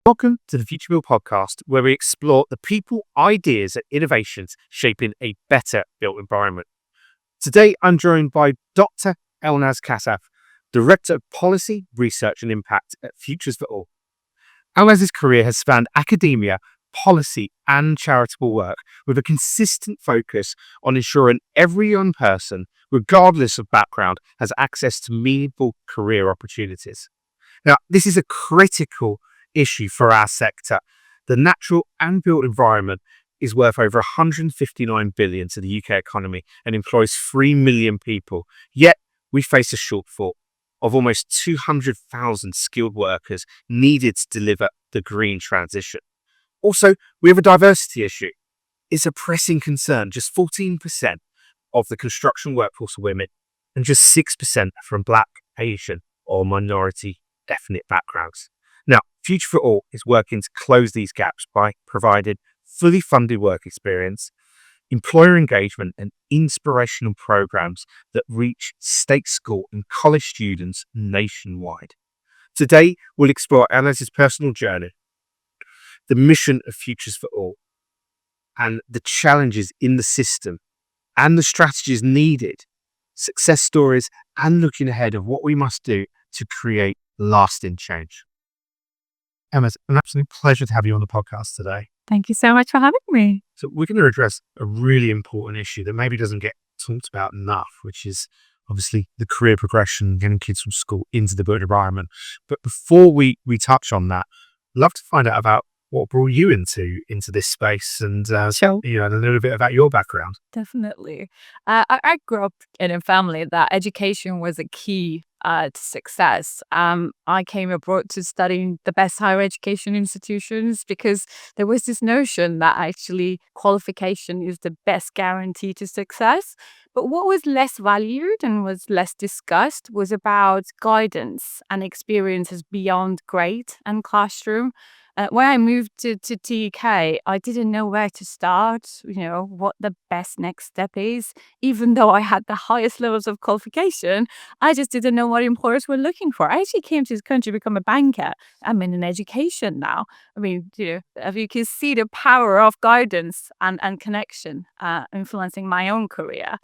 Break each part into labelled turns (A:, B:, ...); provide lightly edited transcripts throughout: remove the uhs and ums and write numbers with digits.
A: Welcome to the Futurebuild podcast, where we explore the people, ideas, and innovations shaping a better built environment. Today, I'm joined by Dr. Elnaz Kashef, Director of Policy, Research and Impact at Futures for All. Elnaz's career has spanned academia, policy, and charitable work, with a consistent focus on ensuring every young person, regardless of background, has access to meaningful career opportunities. Now, this is a critical issue for our sector. The natural and built environment is worth over 159 billion to the UK economy and employs 3 million people. Yet we face a shortfall of almost 200,000 skilled workers needed to deliver the green transition. Also, we have a diversity issue. It's a pressing concern. Just 14% of the construction workforce are women and just 6% are from Black, Asian or minority ethnic backgrounds. Now, Future for All is working to close these gaps by providing fully funded work experience, employer engagement and inspirational programs that reach state school and college students nationwide. Today, we'll explore Elnaz's personal journey, the mission of Futures for All, and the challenges in the system and the strategies needed, success stories, and looking ahead of what we must do to create lasting change. Elnaz, an absolute pleasure to have you on the podcast today.
B: Thank you so much for having me.
A: So we're going to address a really important issue that maybe doesn't get talked about enough, which is obviously the career progression, getting kids from school into the built environment. But before we touch on that, I'd love to find out about what brought you into this space and
B: Sure.
A: a little bit about your background.
B: Definitely. I grew up in a family that education was a key to success. I came abroad to study the best higher education institutions because there was this notion that actually qualification is the best guarantee to success. But what was less valued and was less discussed was about guidance and experiences beyond grade and classroom. When I moved to TUK, I didn't know where to start, what the best next step is. Even though I had the highest levels of qualification, I just didn't know what employers were looking for. I actually came to this country to become a banker. I'm in education now. I mean, if you can see the power of guidance and connection influencing my own career.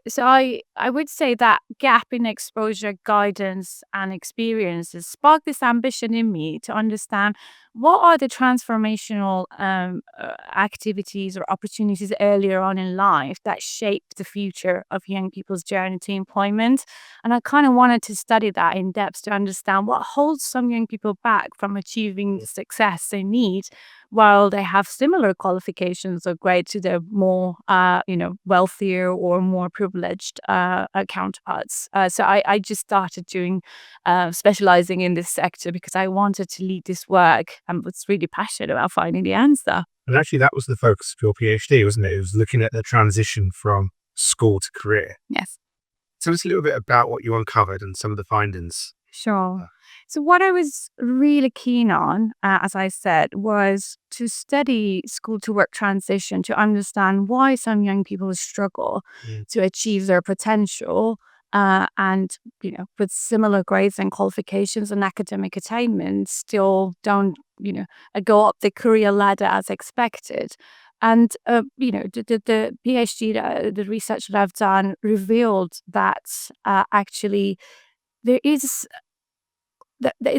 B: So I would say that gap in exposure, guidance, and experiences sparked this ambition in me to understand what are the transformational activities or opportunities earlier on in life that shape the future of young people's journey to employment. And I kind of wanted to study that in depth to understand what holds some young people back from achieving the success they need while they have similar qualifications or grades to their more, wealthier or more privileged counterparts. So I just started specializing in this sector because I wanted to lead this work and was really passionate about finding the answer.
A: And actually, that was the focus of your PhD, wasn't it? It was looking at the transition from school to career.
B: Yes.
A: Tell us a little bit about what you uncovered and some of the findings.
B: Sure. So what I was really keen on, as I said, was to study school to work transition to understand why some young people struggle to achieve their potential and, with similar grades and qualifications and academic attainment still don't, go up the career ladder as expected. And, the PhD, the research that I've done revealed that actually there is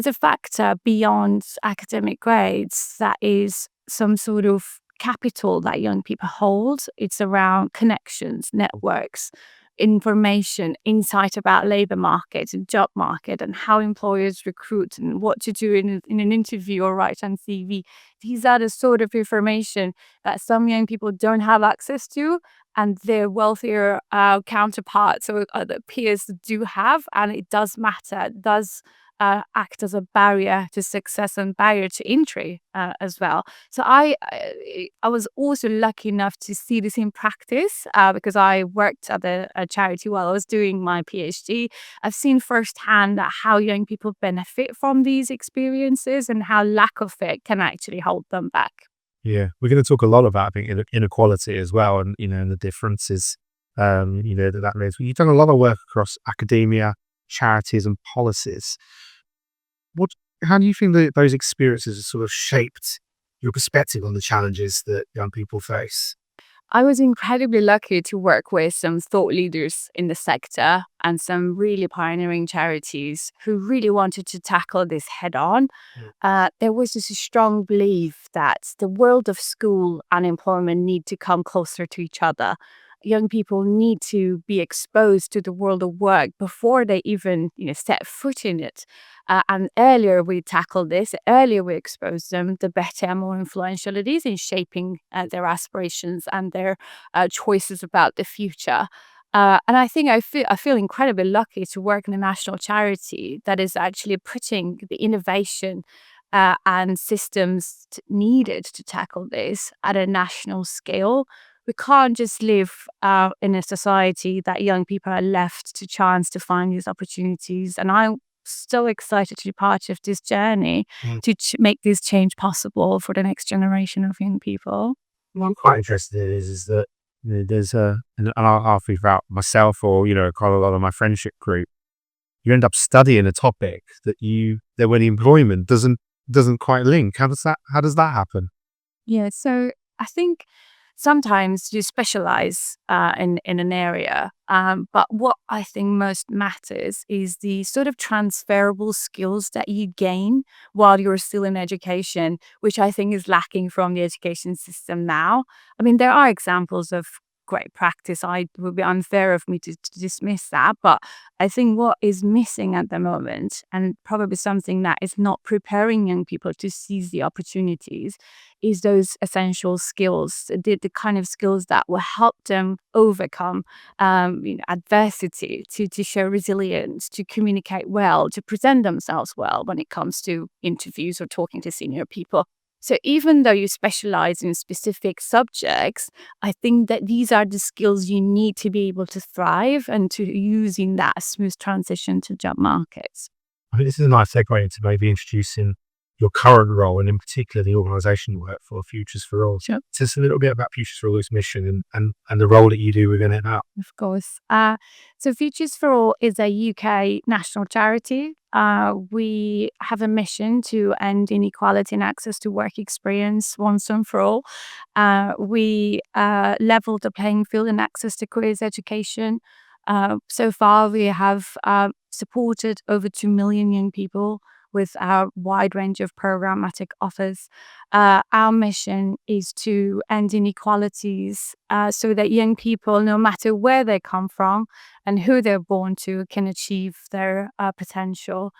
B: a factor beyond academic grades that is some sort of capital that young people hold. It's around connections, networks, information, insight about labor market and job market and how employers recruit and what to do in an interview or write on CV. These are the sort of information that some young people don't have access to and their wealthier counterparts or other peers do have, and it does matter. It does act as a barrier to success and barrier to entry as well. So I was also lucky enough to see this in practice because I worked at a charity while I was doing my PhD. I've seen firsthand that how young people benefit from these experiences and how lack of it can actually hold them back.
A: Yeah, we're going to talk a lot about, I think, inequality as well, and and the differences that makes. You've done a lot of work across academia, charities, and policies. What how do you think that those experiences have sort of shaped your perspective on the challenges that young people face?
B: I was incredibly lucky to work with some thought leaders in the sector and some really pioneering charities who really wanted to tackle this head on.
A: Mm.
B: There was this strong belief that the world of school and employment need to come closer to each other. Young people need to be exposed to the world of work before they even, set foot in it. And earlier we tackle this, earlier we expose them, the better and more influential it is in shaping their aspirations and their choices about the future. And I think I feel incredibly lucky to work in a national charity that is actually putting the innovation and systems needed to tackle this at a national scale. We can't just live in a society that young people are left to chance to find these opportunities. And I'm so excited to be part of this journey
A: Mm.
B: to make this change possible for the next generation of young people.
A: What I'm quite interested in is that there's and I'll figure out myself or, quite a lot of my friendship group, you end up studying a topic that when employment doesn't quite link. How does that happen?
B: Yeah, so I think sometimes you specialize in an area, but what I think most matters is the sort of transferable skills that you gain while you're still in education, which I think is lacking from the education system now. I mean, there are examples of great practice. I would be unfair of me to dismiss that, but I think what is missing at the moment, and probably something that is not preparing young people to seize the opportunities, is those essential skills, the kind of skills that will help them overcome adversity, to show resilience, to communicate well, to present themselves well when it comes to interviews or talking to senior people. So even though you specialize in specific subjects, I think that these are the skills you need to be able to thrive and to use in that smooth transition to job markets.
A: I think this is a nice segue into maybe introducing your current role and in particular the organisation you work for, Futures for All.
B: Sure.
A: Tell us a little bit about Futures for All's mission and the role that you do within it now.
B: Of course. So Futures for All is a UK national charity. We have a mission to end inequality and access to work experience once and for all. We level the playing field and access to careers education. So far, we have supported over 2 million young people with our wide range of programmatic offers. Our mission is to end inequalities so that young people, no matter where they come from and who they're born to, can achieve their potential.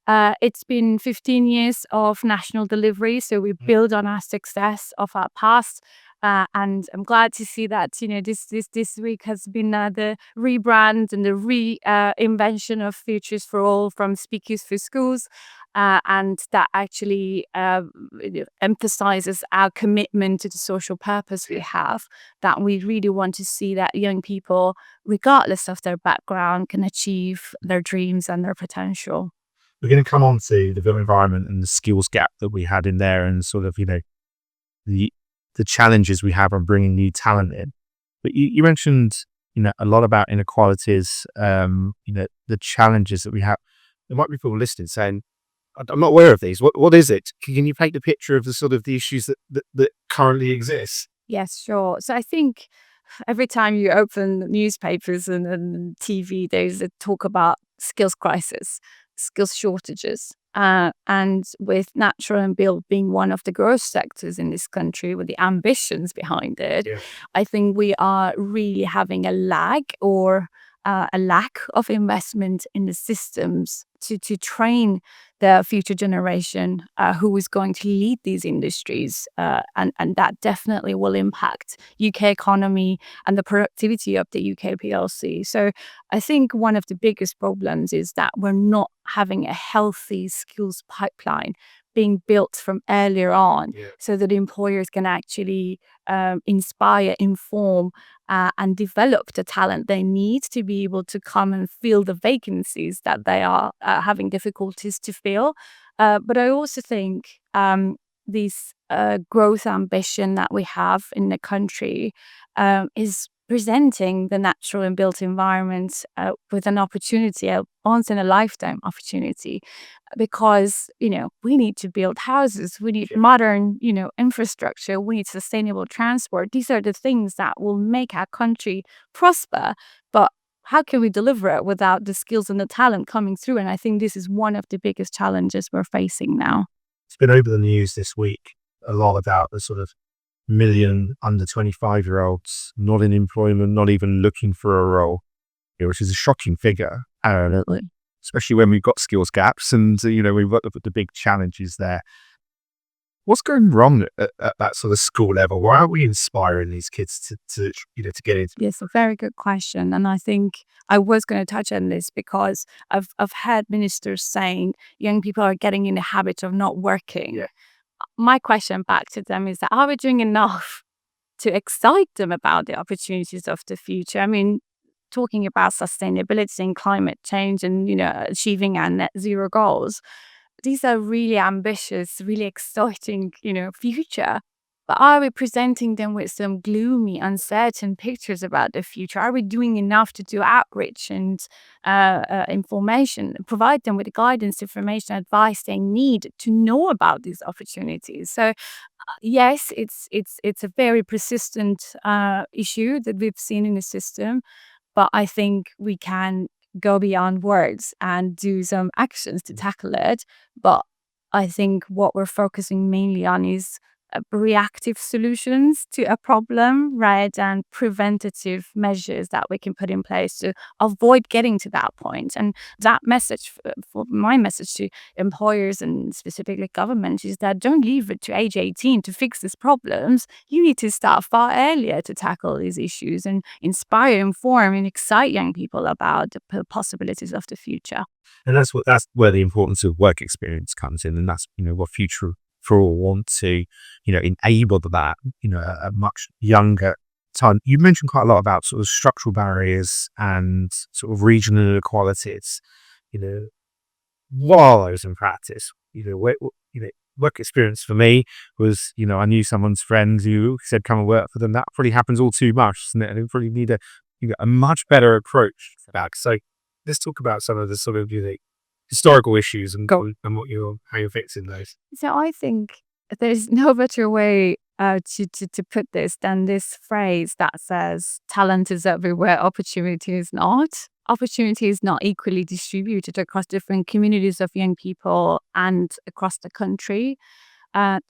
B: It's been 15 years of national delivery, so we build on our success of our past. And I'm glad to see that this week has been the rebrand and the reinvention of Futures for All from Speakers for Schools, and that actually emphasizes our commitment to the social purpose we have. That we really want to see that young people, regardless of their background, can achieve their dreams and their potential.
A: We're going to come on to the built environment and the skills gap that we had in there and sort of, the challenges we have on bringing new talent in. But you mentioned, a lot about inequalities, the challenges that we have. There might be people listening saying, I'm not aware of these. What is it? Can you paint the picture of the sort of the issues that currently exist?
B: Yes, sure. So I think every time you open newspapers and TV, there's a talk about skills crisis, skills shortages. And with natural and built being one of the growth sectors in this country with the ambitions behind it,
A: Yeah.
B: I think we are really having a lag or a lack of investment in the systems to train the future generation who is going to lead these industries. And that definitely will impact UK economy and the productivity of the UK PLC. So I think one of the biggest problems is that we're not having a healthy skills pipeline being built from earlier on.
A: Yeah.
B: So that employers can actually inspire, inform, and develop the talent they need to be able to come and fill the vacancies that they are having difficulties to fill. But I also think this growth ambition that we have in the country is presenting the natural and built environment with an opportunity, a once in a lifetime opportunity, because, we need to build houses, we need modern, infrastructure, we need sustainable transport. These are the things that will make our country prosper. But how can we deliver it without the skills and the talent coming through? And I think this is one of the biggest challenges we're facing now.
A: It's been over the news this week a lot about the sort of million under 25-year-olds not in employment, not even looking for a role, which is a shocking figure.
B: Absolutely.
A: Especially when we've got skills gaps and, we've got the big challenges there. What's going wrong at that sort of school level? Why aren't we inspiring these kids to get into?
B: Yes, a very good question. And I think I was going to touch on this because I've heard ministers saying young people are getting in the habit of not working.
A: Yeah.
B: My question back to them is that, are we doing enough to excite them about the opportunities of the future? I mean, talking about sustainability and climate change and, achieving our net zero goals, these are really ambitious, really exciting, future. But are we presenting them with some gloomy, uncertain pictures about the future? Are we doing enough to do outreach and information, provide them with the guidance, information, advice they need to know about these opportunities? So, yes, it's a very persistent issue that we've seen in the system, but I think we can go beyond words and do some actions to tackle it. But I think what we're focusing mainly on is reactive solutions to a problem rather than preventative measures that we can put in place to avoid getting to that point. And that message, for my message to employers and specifically government, is that don't leave it to age 18 to fix these problems. You need to start far earlier to tackle these issues and inspire, inform, and excite young people about the possibilities of the future.
A: And that's where the importance of work experience comes in, and that's what Future for All want to enable that a much younger time. You mentioned quite a lot about sort of structural barriers and sort of regional inequalities. What are those in practice? Work experience for me was I knew someone's friend who said come and work for them. That probably happens all too much, doesn't it? And we probably need a much better approach back. So let's talk about some of the sort of historical issues and how you're fixing those.
B: So I think there's no better way to put this than this phrase that says talent is everywhere, opportunity is not. Opportunity is not equally distributed across different communities of young people and across the country.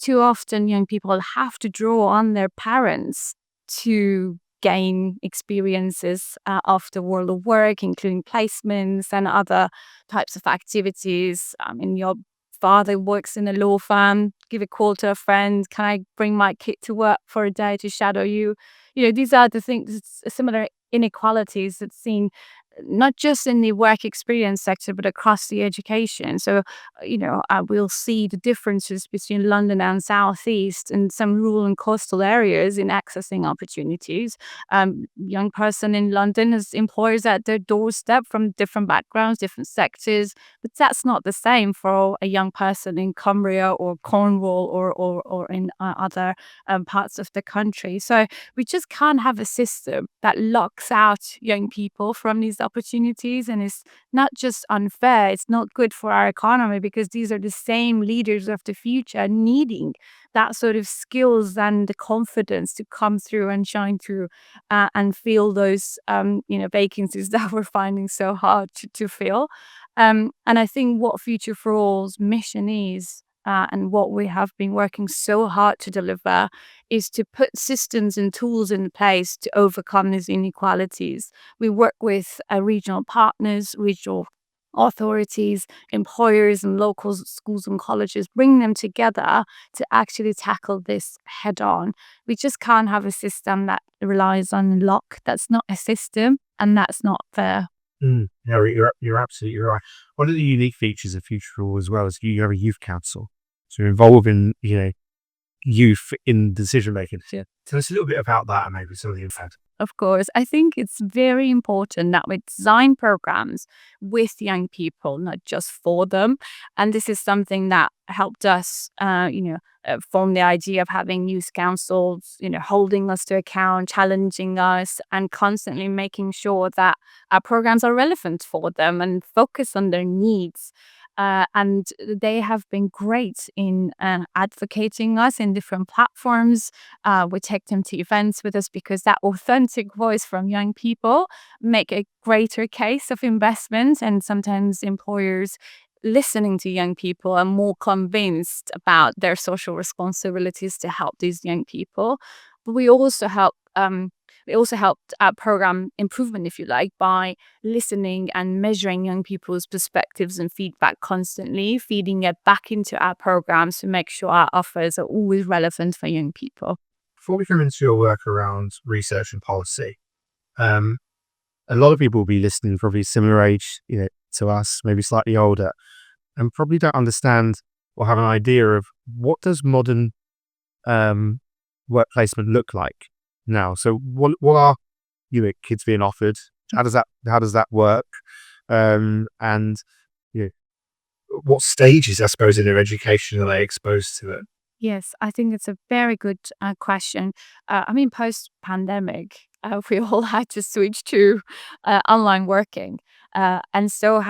B: Too often young people have to draw on their parents to gain experiences of the world of work, including placements and other types of activities. Your father works in a law firm, give a call to a friend, can I bring my kid to work for a day to shadow you? These are the things, similar inequalities that's seen not just in the work experience sector, but across the education. So, we'll see the differences between London and Southeast and some rural and coastal areas in accessing opportunities. Young person in London has employers at their doorstep from different backgrounds, different sectors, but that's not the same for a young person in Cumbria or Cornwall or in other parts of the country. So we just can't have a system that locks out young people from these opportunities, and it's not just unfair, it's not good for our economy, because these are the same leaders of the future needing that sort of skills and the confidence to come through and shine through and fill those vacancies that we're finding so hard to fill. And I think what Future for All's mission is, and what we have been working so hard to deliver, is to put systems and tools in place to overcome these inequalities. We work with regional partners, regional authorities, employers and local schools and colleges, bring them together to actually tackle this head on. We just can't have a system that relies on luck. That's not a system, and that's not fair.
A: No, you're absolutely right. One of the unique features of Future for All as well is you have a youth council. So you're involving, youth in decision making.
B: Yeah.
A: Tell us a little bit about that and maybe some of the impact.
B: Of course, I think it's very important that we design programs with young people, not just for them. And this is something that helped us, from the idea of having youth councils, holding us to account, challenging us, and constantly making sure that our programs are relevant for them and focus on their needs. And they have been great in advocating us in different platforms. We take them to events with us because that authentic voice from young people make a greater case of investment, and sometimes employers listening to young people are more convinced about their social responsibilities to help these young people. But we also helped our program improvement, if you like, by listening and measuring young people's perspectives and feedback constantly, feeding it back into our programs to make sure our offers are always relevant for young people.
A: Before we come into your work around research and policy, um, a lot of people will be listening, probably similar age, to us, maybe slightly older, and probably don't understand or have an idea of what does modern work placement look like now. So what are kids being offered? How does that work? And you know, what stages, I suppose, in their education are they exposed to it?
B: Yes, I think it's a very good question. Post-pandemic, we all had to switch to online working, and so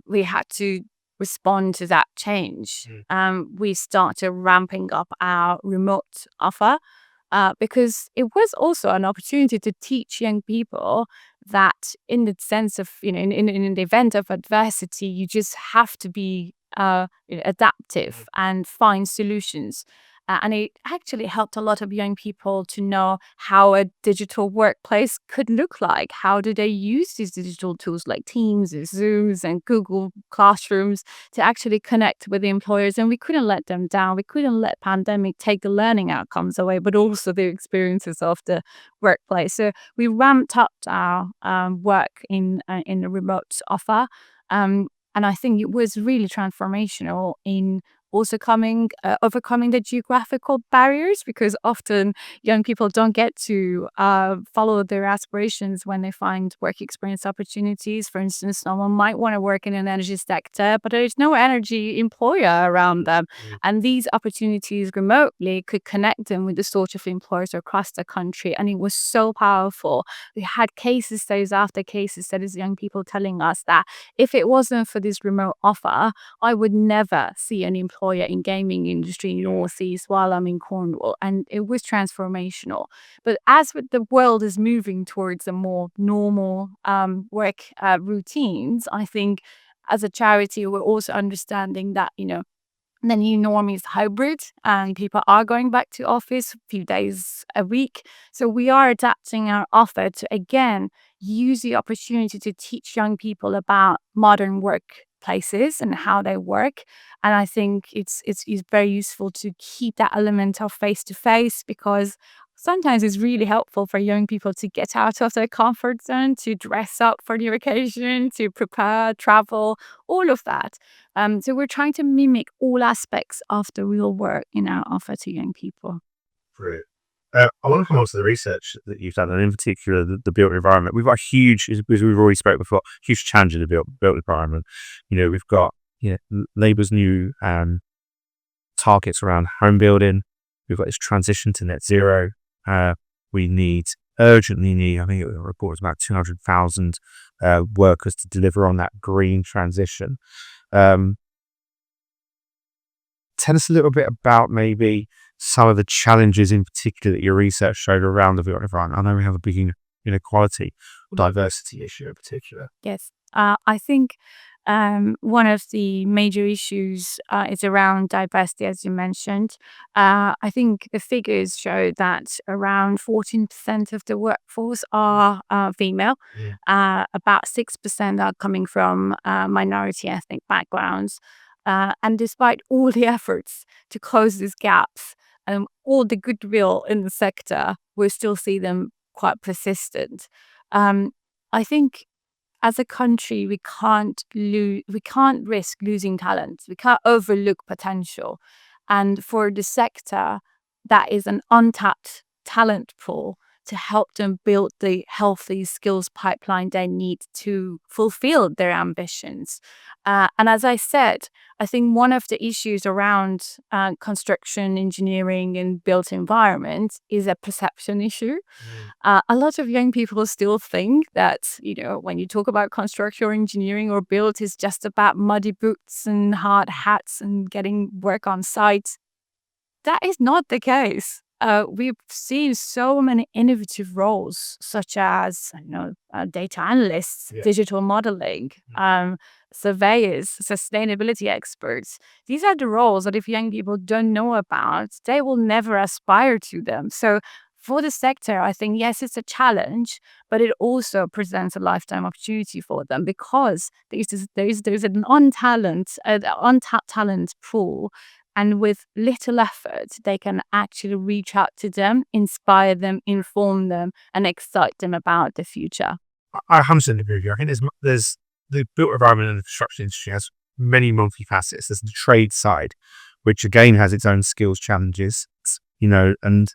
B: we had to respond to that change. We started ramping up our remote offer because it was also an opportunity to teach young people that, in the sense of, in the event of adversity, you just have to be adaptive and find solutions. And it actually helped a lot of young people to know how a digital workplace could look like. How do they use these digital tools like Teams and Zooms and Google Classrooms to actually connect with the employers? And we couldn't let them down. We couldn't let pandemic take the learning outcomes away, but also the experiences of the workplace. So we ramped up our work in the remote offer. And I think it was really transformational in also overcoming the geographical barriers, because often young people don't get to follow their aspirations when they find work experience opportunities. For instance, someone might want to work in an energy sector, but there's no energy employer around them. And these opportunities remotely could connect them with the sort of employers across the country. And it was so powerful. We had case studies after case studies, young people telling us that if it wasn't for this remote offer, I would never see an employer in gaming industry in Northeast while I'm in Cornwall. And it was transformational. But as the world is moving towards a more normal work routines, I think as a charity, we're also understanding that, the new norm is hybrid and people are going back to office a few days a week. So we are adapting our offer to, again, use the opportunity to teach young people about modern workplaces and how they work. And I think it's very useful to keep that element of face to face, because sometimes it's really helpful for young people to get out of their comfort zone, to dress up for the occasion, to prepare, travel, all of that. So we're trying to mimic all aspects of the real work in our offer to young people.
A: Brilliant. I want to come on to the research that you've done, and in particular the built environment. We've got a huge, as we've already spoke before, huge challenge in the built environment. We've got Labour's new targets around home building. We've got this transition to net zero. We urgently need, I think the report was about 200,000 workers to deliver on that green transition. Tell us a little bit about maybe some of the challenges in particular that your research showed around the built environment. I know we have a big inequality, diversity issue in particular.
B: Yes. I think one of the major issues is around diversity, as you mentioned. I think the figures show that around 14% of the workforce are female. About 6% are coming from minority ethnic backgrounds. And despite all the efforts to close these gaps, all the goodwill in the sector, we still see them quite persistent. I think as a country, we can't risk losing talent. We can't overlook potential. And for the sector, that is an untapped talent pool to help them build the healthy skills pipeline they need to fulfill their ambitions. And as I said, I think one of the issues around construction, engineering, and built environment is a perception issue. A lot of young people still think that, when you talk about construction or engineering or build, is just about muddy boots and hard hats and getting work on site. That is not the case. We've seen so many innovative roles, such as data analysts, digital modeling, surveyors, sustainability experts. These are the roles that if young people don't know about, they will never aspire to them. So for the sector, I think, yes, it's a challenge, but it also presents a lifetime opportunity for them because there's an untapped talent pool, and with little effort, they can actually reach out to them, inspire them, inform them, and excite them about the future.
A: I 100% agree with you. I think there's the built environment and the construction industry has many multifacets. There's the trade side, which again has its own skills challenges, and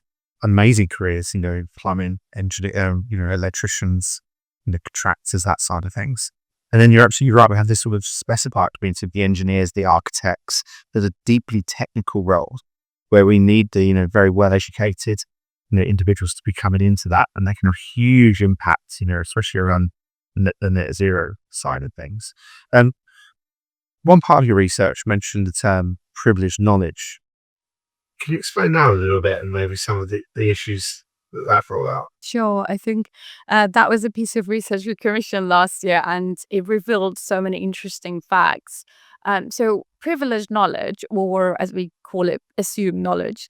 A: amazing careers, plumbing, engineer, electricians, contractors, that side of things. And then you're absolutely right. We have this sort of specified community of the engineers, the architects. There's a deeply technical role where we need the, very well educated, individuals to be coming into that, and they can have huge impact, especially around the net zero side of things. One part of your research mentioned the term privileged knowledge. Can you explain that a little bit and maybe some of the issues that brought out?
B: Sure. I think that was a piece of research we commissioned last year, and it revealed so many interesting facts. So, privileged knowledge, or as we call it, assumed knowledge,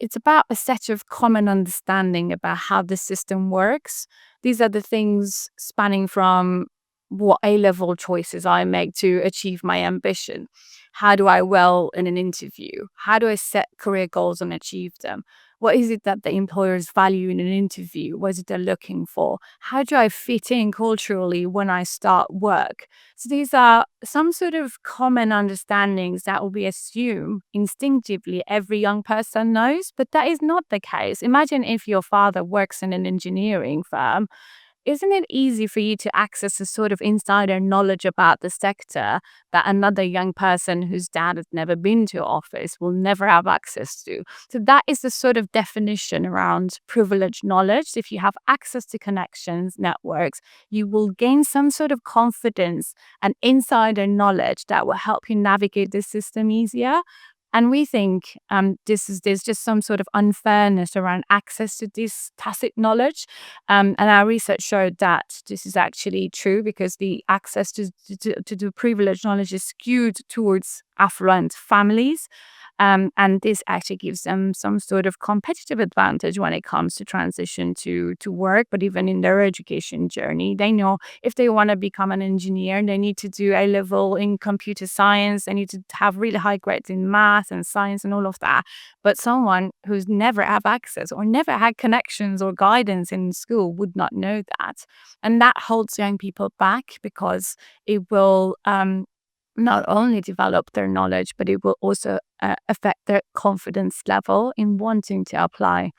B: it's about a set of common understanding about how the system works. These are the things spanning from what A-level choices I make to achieve my ambition. How do I well in an interview? How do I set career goals and achieve them? What is it that the employers value in an interview? What is it they're looking for? How do I fit in culturally when I start work? So these are some sort of common understandings that will be assumed instinctively every young person knows, but that is not the case. Imagine if your father works in an engineering firm. Isn't it easy for you to access a sort of insider knowledge about the sector that another young person whose dad has never been to office will never have access to? So that is the sort of definition around privileged knowledge. If you have access to connections, networks, you will gain some sort of confidence and insider knowledge that will help you navigate the system easier. And we think there's just some sort of unfairness around access to this tacit knowledge. And our research showed that this is actually true because the access to the privileged knowledge is skewed towards affluent families. And this actually gives them some sort of competitive advantage when it comes to transition to work, but even in their education journey. They know if they want to become an engineer, they need to do A level in computer science, they need to have really high grades in math and science and all of that. But someone who's never had access or never had connections or guidance in school would not know that. And that holds young people back because it will not only develop their knowledge, but it will also affect their confidence level in wanting to apply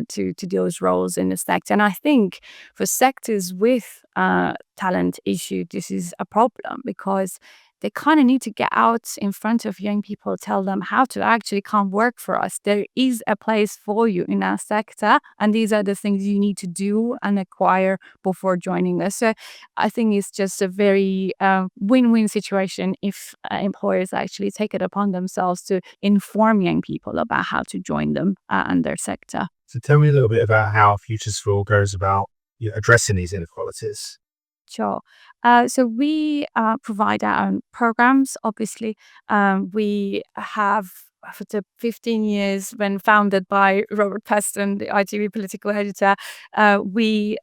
B: to those roles in the sector. And I think for sectors with talent issue, this is a problem because they kind of need to get out in front of young people, tell them how to actually come work for us. There is a place for you in our sector, and these are the things you need to do and acquire before joining us. So I think it's just a very win-win situation if employers actually take it upon themselves to inform young people about how to join them and their sector.
A: So tell me a little bit about how Futurebuild goes about addressing these inequalities.
B: Sure. So we provide our own programs. Obviously, we have for the 15 years when founded by Robert Peston, the ITV political editor, we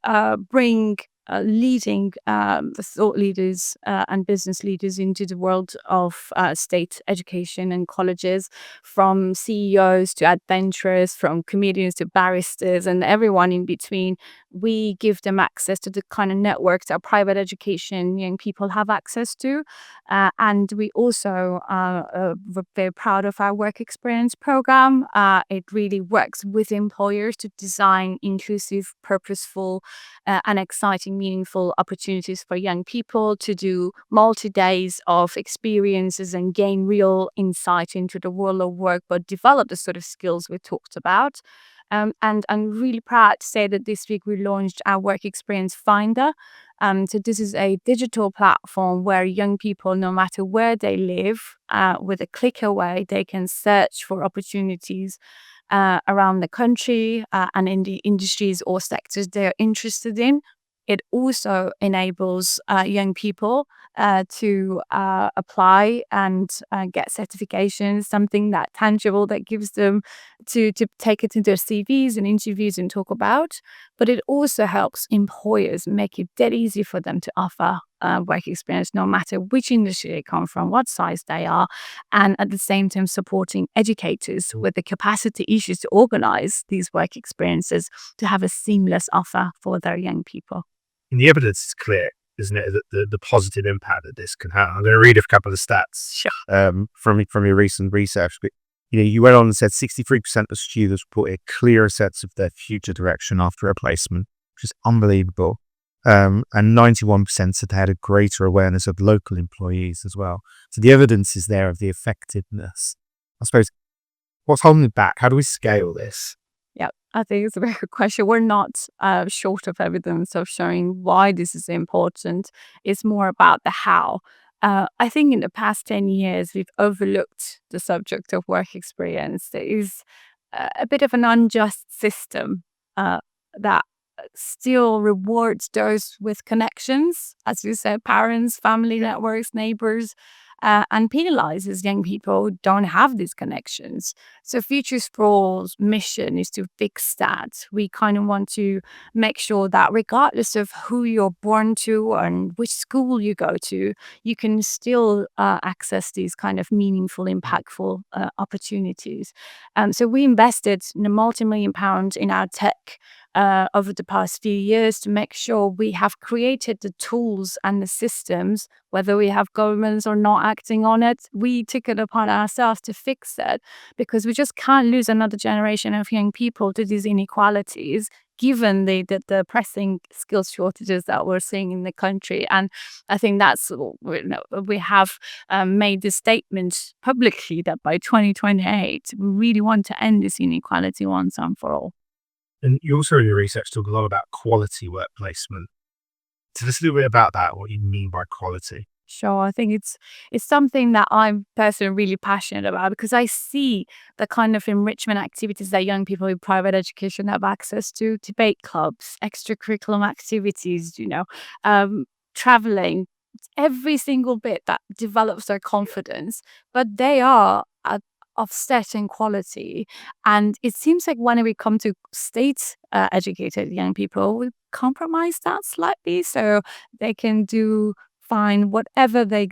B: bring leading the thought leaders and business leaders into the world of state education and colleges, from CEOs to adventurers, from comedians to barristers, and everyone in between. We give them access to the kind of networks that private education young people have access to. And we also we're very proud of our work experience program. It really works with employers to design inclusive, purposeful, and exciting, meaningful opportunities for young people to do multi-days of experiences and gain real insight into the world of work, but develop the sort of skills we talked about. And I'm really proud to say that this week we launched our Work Experience Finder. So this is a digital platform where young people, no matter where they live, with a click away, they can search for opportunities around the country and in the industries or sectors they're interested in. It also enables young people to apply and get certifications, something that tangible that gives them to take it into their CVs and interviews and talk about. But it also helps employers make it dead easy for them to offer work experience, no matter which industry they come from, what size they are, and at the same time supporting educators with the capacity issues to organize these work experiences to have a seamless offer for their young people.
A: And the evidence is clear, isn't it, that the positive impact that this can have. I'm going to read a couple of stats from your recent research. But, you went on and said 63% of students reported a clearer sense of their future direction after a placement, which is unbelievable. And 91% said they had a greater awareness of local employees as well. So the evidence is there of the effectiveness. I suppose, what's holding it back? How do we scale this?
B: Yeah, I think it's a very good question. We're not short of evidence of showing why this is important. It's more about the how. I think in the past 10 years, we've overlooked the subject of work experience. There is a bit of an unjust system that still rewards those with connections, as you said, parents, family networks, neighbors, and penalizes young people who don't have these connections. So Futures for All's mission is to fix that. We kind of want to make sure that regardless of who you're born to and which school you go to, you can still access these kind of meaningful, impactful opportunities. So we invested in a multi-million pounds in our tech over the past few years to make sure we have created the tools and the systems, whether we have governments or not acting on it. We took it upon ourselves to fix it because we just can't lose another generation of young people to these inequalities, given the pressing skills shortages that we're seeing in the country. And I think that's, we have made the statement publicly that by 2028, we really want to end this inequality once and for all.
A: And you also in your research talk a lot about quality work placement. Tell us a little bit about that, what you mean by quality.
B: Sure, I think it's something that I'm personally really passionate about because I see the kind of enrichment activities that young people in private education have access to: debate clubs, extracurricular activities, traveling, every single bit that develops their confidence. But they are offset in quality, and it seems like when we come to state educated young people, we compromise that slightly so they can do fine whatever they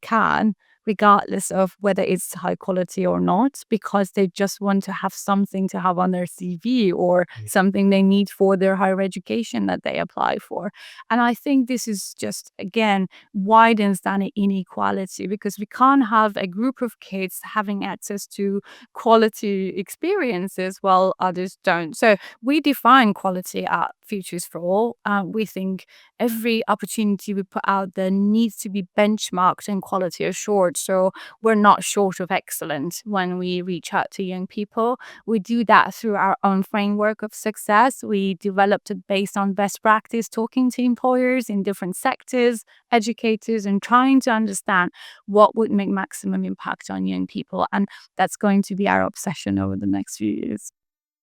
B: can, regardless of whether it's high quality or not, because they just want to have something to have on their CV or something they need for their higher education that they apply for. And I think this is just, again, widens that inequality because we can't have a group of kids having access to quality experiences while others don't. So we define quality at Futures for All. We think every opportunity we put out there needs to be benchmarked and quality assured. So we're not short of excellent when we reach out to young people. We do that through our own framework of success. We developed it based on best practice, talking to employers in different sectors, educators, and trying to understand what would make maximum impact on young people. And that's going to be our obsession over the next few years.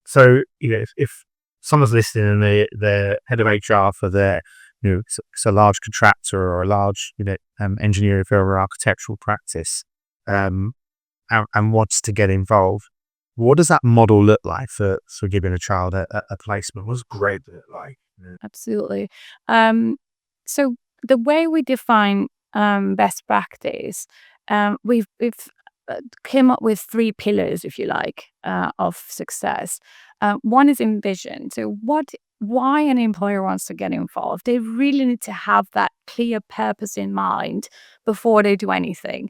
A: So, if someone's listening and they're head of HR for their, it's a large contractor or a large, engineering firm or architectural practice, and wants to get involved, what does that model look like for giving a child a placement? What's great look like?
B: Absolutely. Um, so the way we define best practice, we've came up with three pillars, if you like, of success. One is envision. So why an employer wants to get involved? They really need to have that clear purpose in mind before they do anything.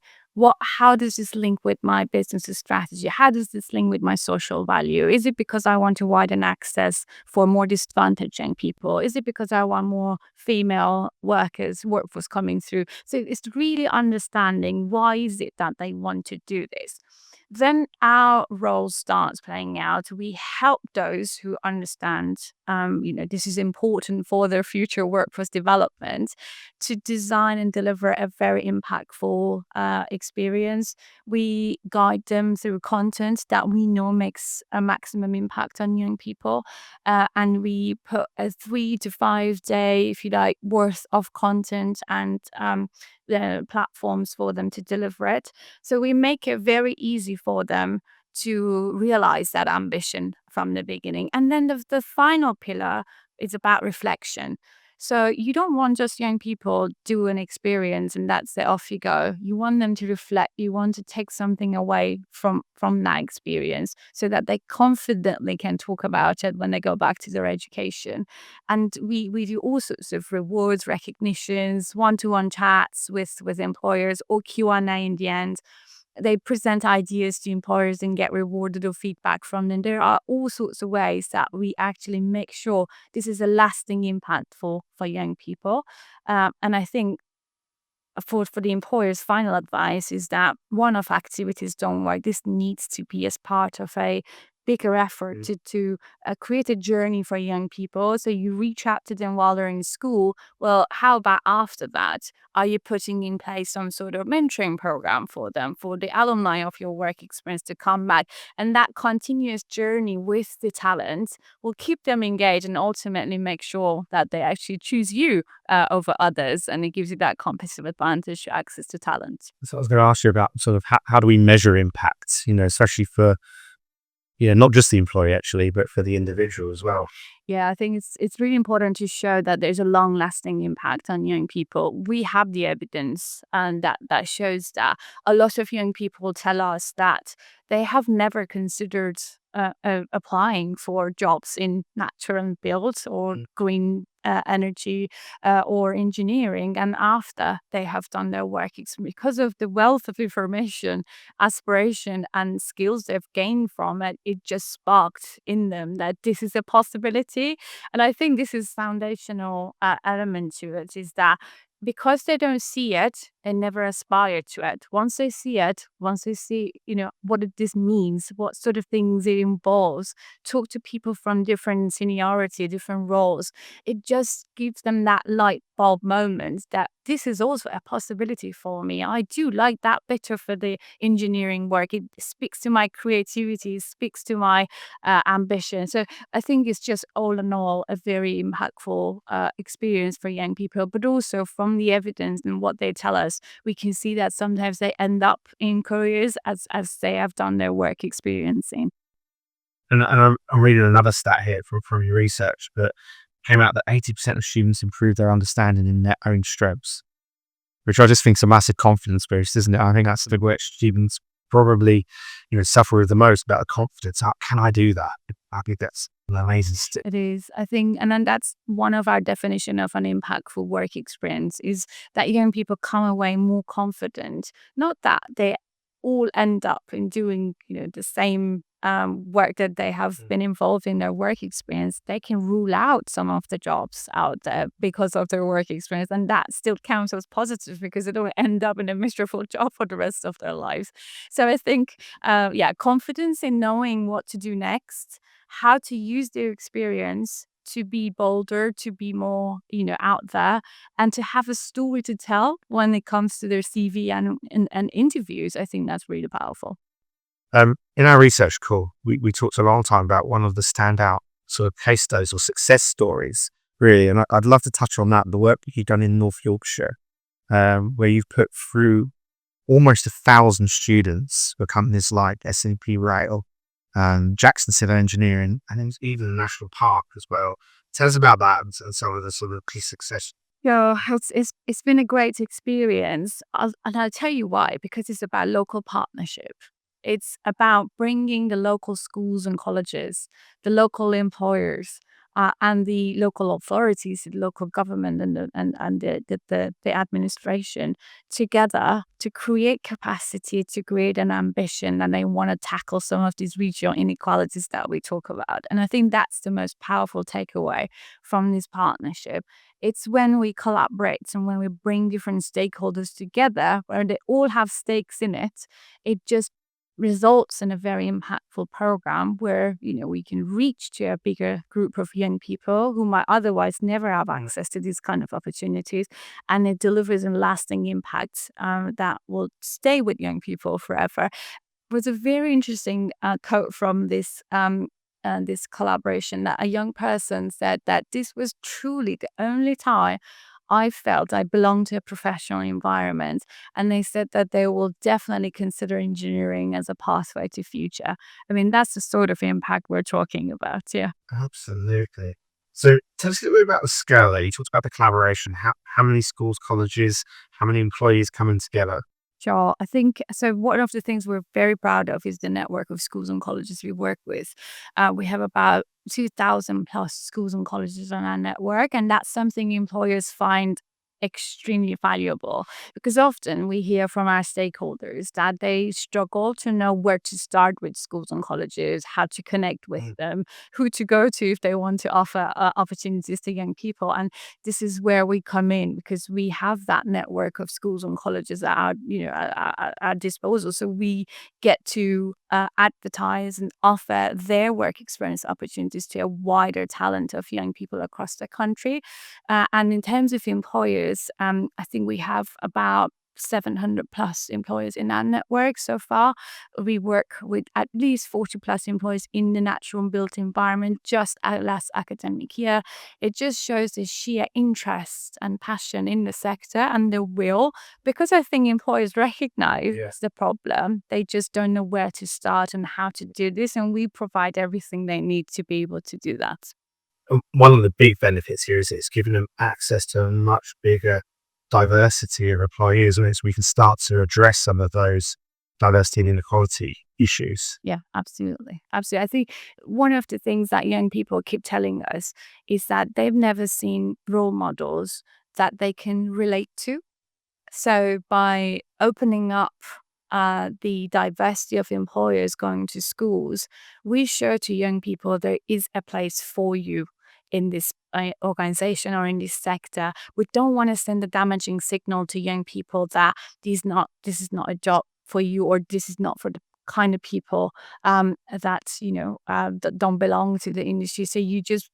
B: How does this link with my business strategy? How does this link with my social value? Is it because I want to widen access for more disadvantaged young people? Is it because I want more female workforce coming through? So it's really understanding why is it that they want to do this. Then our role starts playing out. We help those who understand, this is important for their future workforce development, to design and deliver a very impactful experience. We guide them through content that we know makes a maximum impact on young people. And we put a 3 to 5 day, if you like, worth of content and the platforms for them to deliver it. So we make it very easy for them to realize that ambition from the beginning. And then the final pillar is about reflection. So you don't want just young people do an experience and that's it, off you go. You want them to reflect. You want to take something away from that experience so that they confidently can talk about it when they go back to their education. And we do all sorts of rewards, recognitions, one-to-one chats with employers, or Q&A in the end. They present ideas to employers and get rewarded or feedback from them. There are all sorts of ways that we actually make sure this is a lasting impact for young people. And I think for the employer's final advice is that one-off activities don't work. This needs to be as part of a bigger effort to create a journey for young people. So you reach out to them while they're in school. Well, how about after that? Are you putting in place some sort of mentoring program for them, for the alumni of your work experience to come back? And that continuous journey with the talent will keep them engaged and ultimately make sure that they actually choose you over others, and it gives you that competitive advantage to access to talent.
A: So I was going to ask you about sort of how do we measure impact, especially for, not just the employee actually, but for the individual as well.
B: Yeah, I think it's really important to show that there's a long lasting impact on young people. We have the evidence, and that shows that a lot of young people tell us that they have never considered applying for jobs in natural builds or green energy or engineering. And after they have done their work experience, because of the wealth of information, aspiration, and skills they've gained from it, it just sparked in them that this is a possibility. And I think this is foundational element to it, is that because they don't see it, they never aspire to it. Once they see it, once they see, what this means, what sort of things it involves, talk to people from different seniority, different roles, it just gives them that light bulb moment that this is also a possibility for me. I do like that better for the engineering work. It speaks to my creativity, it speaks to my ambition. So I think it's just all in all a very impactful experience for young people, but also from the evidence and what they tell us, we can see that sometimes they end up in careers as they have done their work experiencing.
A: And I'm reading another stat here from your research, but came out that 80% of students improve their understanding in their own strengths, which I just think is a massive confidence boost, isn't it? I think that's the big which students probably, suffer with the most, about the confidence. How can I do that? I think that's an amazing step.
B: It is, I think, and then that's one of our definition of an impactful work experience, is that young people come away more confident. Not that they all end up in doing, the same work that they have been involved in their work experience. They can rule out some of the jobs out there because of their work experience, and that still counts as positive because they don't end up in a miserable job for the rest of their lives. So I think, confidence in knowing what to do next, how to use their experience to be bolder, to be more, out there, and to have a story to tell when it comes to their CV and interviews. I think that's really powerful.
A: In our research call, we talked a long time about one of the standout sort of case studies or success stories, really. And I'd love to touch on that, the work that you've done in North Yorkshire, where you've put through almost 1,000 students for companies like S&P Rail Jackson Civil Engineering, and then even the National Park as well. Tell us about that and some of the sort of key success.
B: Yeah, it's been a great experience, and I'll tell you why. Because it's about local partnership. It's about bringing the local schools and colleges, the local employers, and the local authorities, the local government, and the administration together to create capacity, to create an ambition, and they want to tackle some of these regional inequalities that we talk about. And I think that's the most powerful takeaway from this partnership. It's when we collaborate and when we bring different stakeholders together, where they all have stakes in it, it just results in a very impactful program where we can reach to a bigger group of young people who might otherwise never have access to these kind of opportunities, and it delivers a lasting impact that will stay with young people forever. Was a very interesting quote from this collaboration, that a young person said that this was truly the only time I felt I belonged to a professional environment. And they said that they will definitely consider engineering as a pathway to future. I mean, that's the sort of impact we're talking about. Yeah.
A: Absolutely. So tell us a little bit about the scale there. You talked about the collaboration. How many schools, colleges, how many employees coming together?
B: Sure. I think so. One of the things we're very proud of is the network of schools and colleges we work with. We have about 2,000 plus schools and colleges on our network, and that's something employers find extremely valuable, because often we hear from our stakeholders that they struggle to know where to start with schools and colleges, how to connect with them, who to go to if they want to offer opportunities to young people. And this is where we come in, because we have that network of schools and colleges at our disposal. So we get to advertise and offer their work experience opportunities to a wider talent of young people across the country. And in terms of employers, I think we have about 700 plus employers in our network so far. We work with at least 40 plus employees in the natural and built environment just last academic year. It just shows the sheer interest and passion in the sector and the will, because I think employers recognize the problem. They just don't know where to start and how to do this. And we provide everything they need to be able to do that.
A: One of the big benefits here is it's giving them access to a much bigger diversity of employees, and we can start to address some of those diversity and inequality issues.
B: Yeah, absolutely. Absolutely. I think one of the things that young people keep telling us is that they've never seen role models that they can relate to. So by opening up the diversity of employers going to schools, we show to young people there is a place for you in this organization or in this sector. We don't want to send a damaging signal to young people that this is not a job for you, or this is not for the kind of people that don't belong to the industry. So you just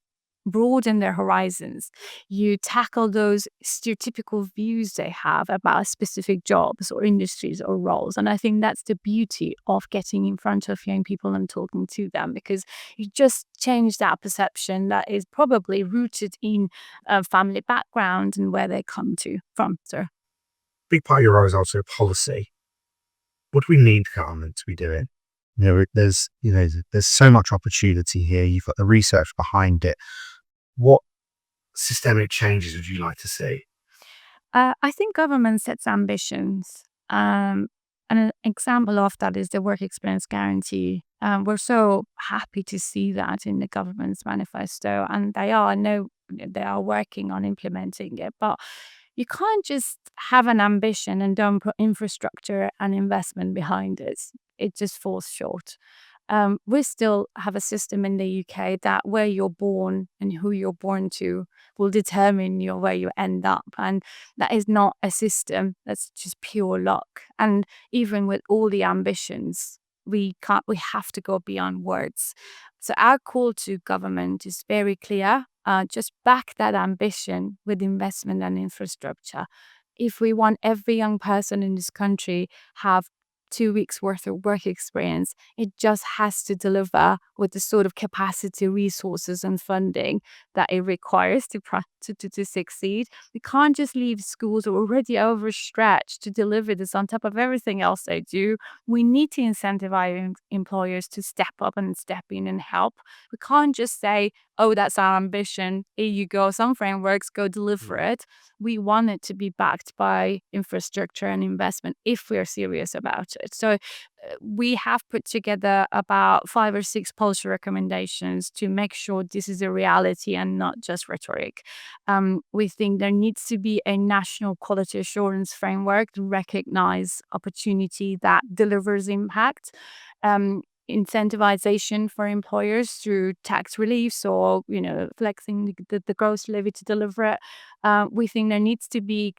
B: broaden their horizons. You tackle those stereotypical views they have about specific jobs or industries or roles. And I think that's the beauty of getting in front of young people and talking to them, because you just change that perception that is probably rooted in a family background and where they come from. So
A: Big part of your role is also policy. What do we need government to be doing? There's so much opportunity here. You've got the research behind it. What systemic changes would you like to see?
B: I think government sets ambitions. And an example of that is the work experience guarantee. We're so happy to see that in the government's manifesto, and they are working on implementing it. But you can't just have an ambition and don't put infrastructure and investment behind it. It just falls short. We still have a system in the UK that where you're born and who you're born to will determine where you end up. And that is not a system. That's just pure luck. And even with all the ambitions, we have to go beyond words. So our call to government is very clear. Just back that ambition with investment and infrastructure. If we want every young person in this country have 2 weeks worth of work experience, it just has to deliver with the sort of capacity, resources, and funding that it requires to to succeed. We can't just leave schools who are already overstretched to deliver this on top of everything else they do. We need to incentivize employers to step up and step in and help. We can't just say, oh, that's our ambition. Here you go. Some frameworks, go deliver it. We want it to be backed by infrastructure and investment if we're serious about it. So we have put together about 5 or 6 policy recommendations to make sure this is a reality and not just rhetoric. We think there needs to be a national quality assurance framework to recognize opportunity that delivers impact. Incentivization for employers through tax reliefs or, flexing the gross levy to deliver it. We think there needs to be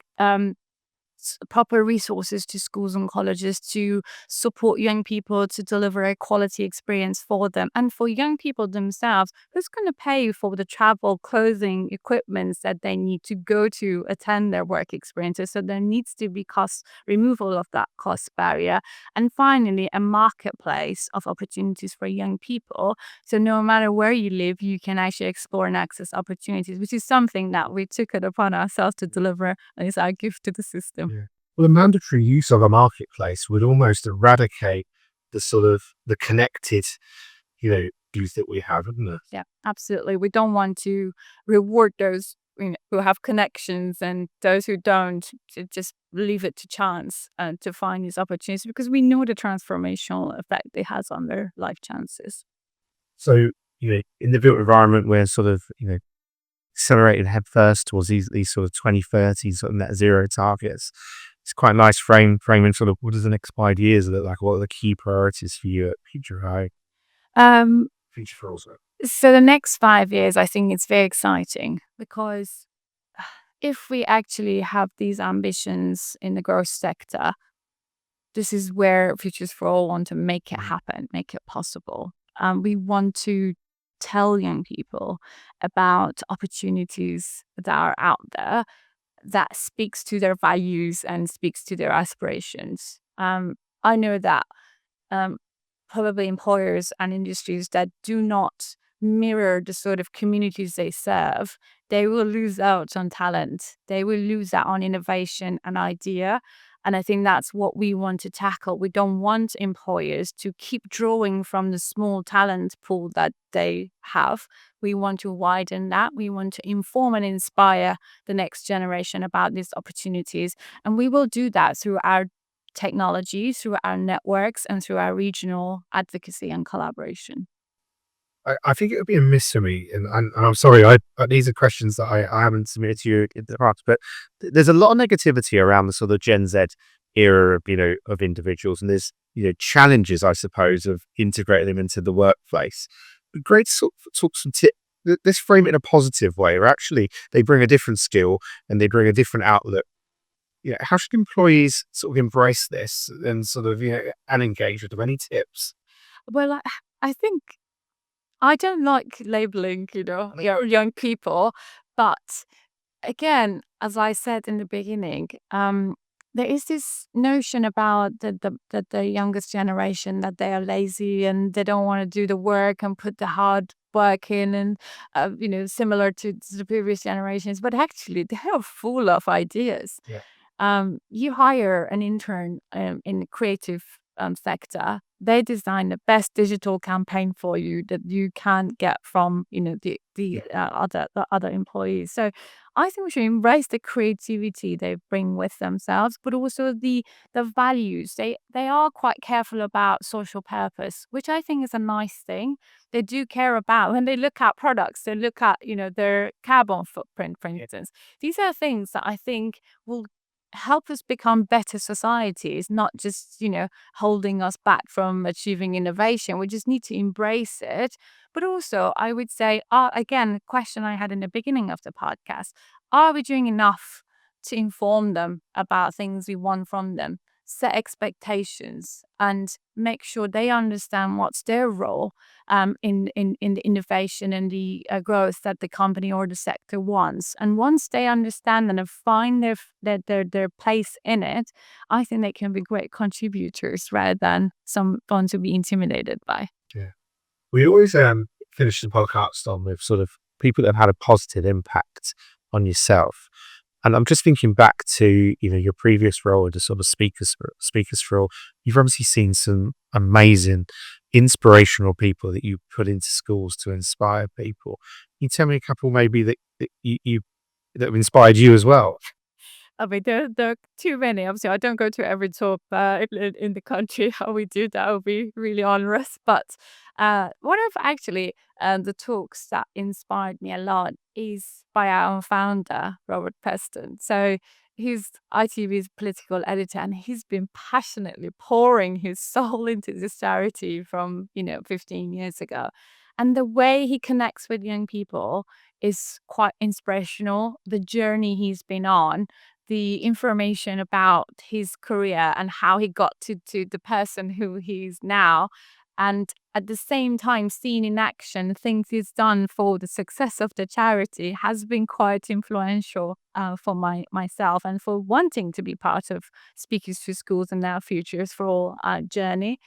B: proper resources to schools and colleges to support young people to deliver a quality experience for them. And for young people themselves, who's going to pay for the travel, clothing, equipments that they need to go to attend their work experiences? So there needs to be cost removal of that cost barrier. And finally, a marketplace of opportunities for young people. So no matter where you live, you can actually explore and access opportunities, which is something that we took it upon ourselves to deliver, and it's our gift to the system.
A: Yeah. Well, the mandatory use of a marketplace would almost eradicate the connected, views that we have, wouldn't it?
B: Yeah, absolutely. We don't want to reward those who have connections and those who don't, to just leave it to chance and to find these opportunities, because we know the transformational effect it has on their life chances.
A: So, in the built environment, we're accelerated headfirst towards these sort of 2030 sort of net zero targets. It's quite a nice framing sort of what does the next 5 years look like? What are the key priorities for you at Future High? Future for also.
B: So the next 5 years, I think it's very exciting, because if we actually have these ambitions in the growth sector, this is where Futures for All want to make it happen, make it possible. We want to tell young people about opportunities that are out there that speaks to their values and speaks to their aspirations. I know that probably employers and industries that do not mirror the sort of communities they serve, they will lose out on talent. They will lose out on innovation and idea. And I think that's what we want to tackle. We don't want employers to keep drawing from the small talent pool that they have. We want to widen that. We want to inform and inspire the next generation about these opportunities. And we will do that through our technology, through our networks, and through our regional advocacy and collaboration.
A: I think it would be a miss for me, and I'm sorry, these are questions that I haven't submitted to you in the past, but there's a lot of negativity around the sort of Gen Z era of, of individuals, and there's, challenges, I suppose, of integrating them into the workplace. Great to talk some tips. Let's frame it in a positive way, where actually they bring a different skill and they bring a different outlook. How should employees sort of embrace this and sort of, and engage with them? Any tips?
B: Well, I think I don't like labeling, young people, but again, as I said in the beginning, there is this notion about the youngest generation, that they are lazy and they don't want to do the work and put the hard work in, and similar to the previous generations. But actually, they are full of ideas.
A: Yeah.
B: You hire an intern in the creative sector, they design the best digital campaign for you that you can't get from the other employees. So I think we should embrace the creativity they bring with themselves, but also the values. They are quite careful about social purpose, which I think is a nice thing. They do care about, when they look at products, they look at their carbon footprint, for instance. These are things that I think will help us become better societies, not just holding us back from achieving innovation. We just need to embrace it. But also, I would say, again, a question I had in the beginning of the podcast, are we doing enough to inform them about things we want from them, set expectations, and make sure they understand what's their role in the innovation and the growth that the company or the sector wants? And once they understand and find their place in it, I think they can be great contributors rather than someone to be intimidated by.
A: Yeah. We always finish the podcast on with sort of people that have had a positive impact on yourself. And I'm just thinking back to, your previous role as sort of speakers role. You've obviously seen some amazing, inspirational people that you put into schools to inspire people. Can you tell me a couple maybe that you that have inspired you as well?
B: I mean, there are too many. Obviously, I don't go to every talk in the country. How we do that would be really onerous. But one of actually the talks that inspired me a lot is by our founder, Robert Peston. So he's ITV's political editor, and he's been passionately pouring his soul into this charity from 15 years ago. And the way he connects with young people is quite inspirational. The journey he's been on, the information about his career and how he got to the person who he is now. And at the same time, seeing in action things he's done for the success of the charity has been quite influential for myself and for wanting to be part of Speakers to Schools and now Futures for All journey.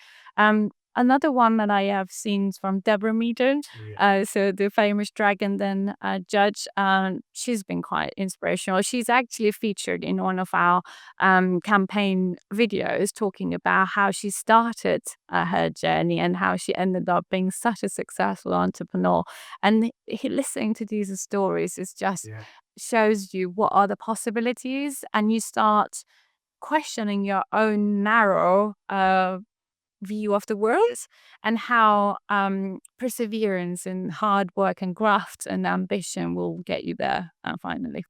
B: Another one that I have seen is from Deborah Meaden, so the famous Dragon Den judge. She's been quite inspirational. She's actually featured in one of our campaign videos talking about how she started her journey and how she ended up being such a successful entrepreneur. And listening to these stories is just shows you what are the possibilities, and you start questioning your own narrow view of the world and how perseverance and hard work and graft and ambition will get you there finally.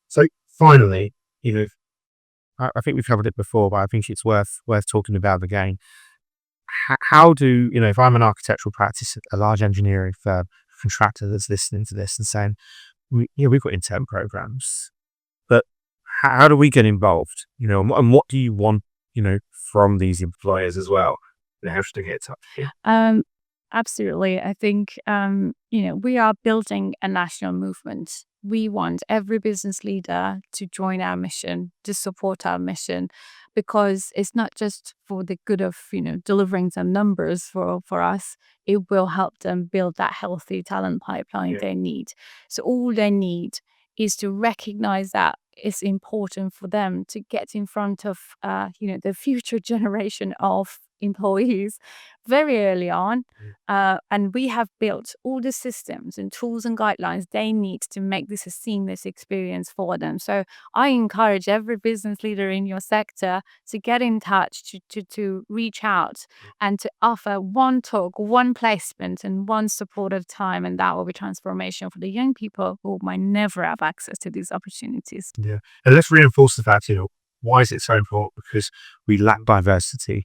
A: So finally, I think we've covered it before, but I think it's worth talking about again. How do if I'm an architectural practice, a large engineering firm, contractor that's listening to this and saying, we've got intern programs, but how do we get involved? And what do you want? From these employers as well. How should they get in touch with you?
B: Absolutely. I think, we are building a national movement. We want every business leader to join our mission, to support our mission, because it's not just for the good of, delivering some numbers for us. It will help them build that healthy talent pipeline they need. So all they need is to recognize that it's important for them to get in front of, the future generation of employees very early on. And we have built all the systems and tools and guidelines they need to make this a seamless experience for them. So I encourage every business leader in your sector to get in touch, to reach out and to offer one talk, one placement and one supportive time. And that will be transformation for the young people who might never have access to these opportunities.
A: Yeah. And let's reinforce the fact, why is it so important? Because we lack diversity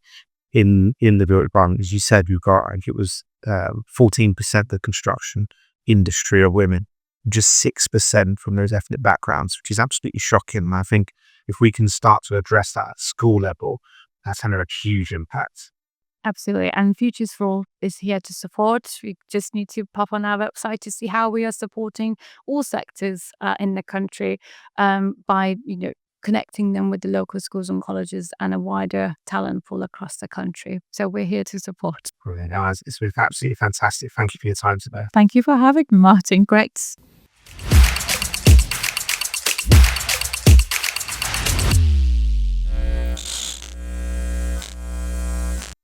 A: in the built environment. As you said, we've got, I think it was 14% of the construction industry are women, just 6% from those ethnic backgrounds, which is absolutely shocking. And I think if we can start to address that at school level, that's having a huge impact.
B: Absolutely. And Futures for All is here to support. We just need to pop on our website to see how we are supporting all sectors in the country by, connecting them with the local schools and colleges and a wider talent pool across the country. So we're here to support.
A: Brilliant. It's been absolutely fantastic. Thank you for your time today.
B: Thank you for having me, Martin. Great.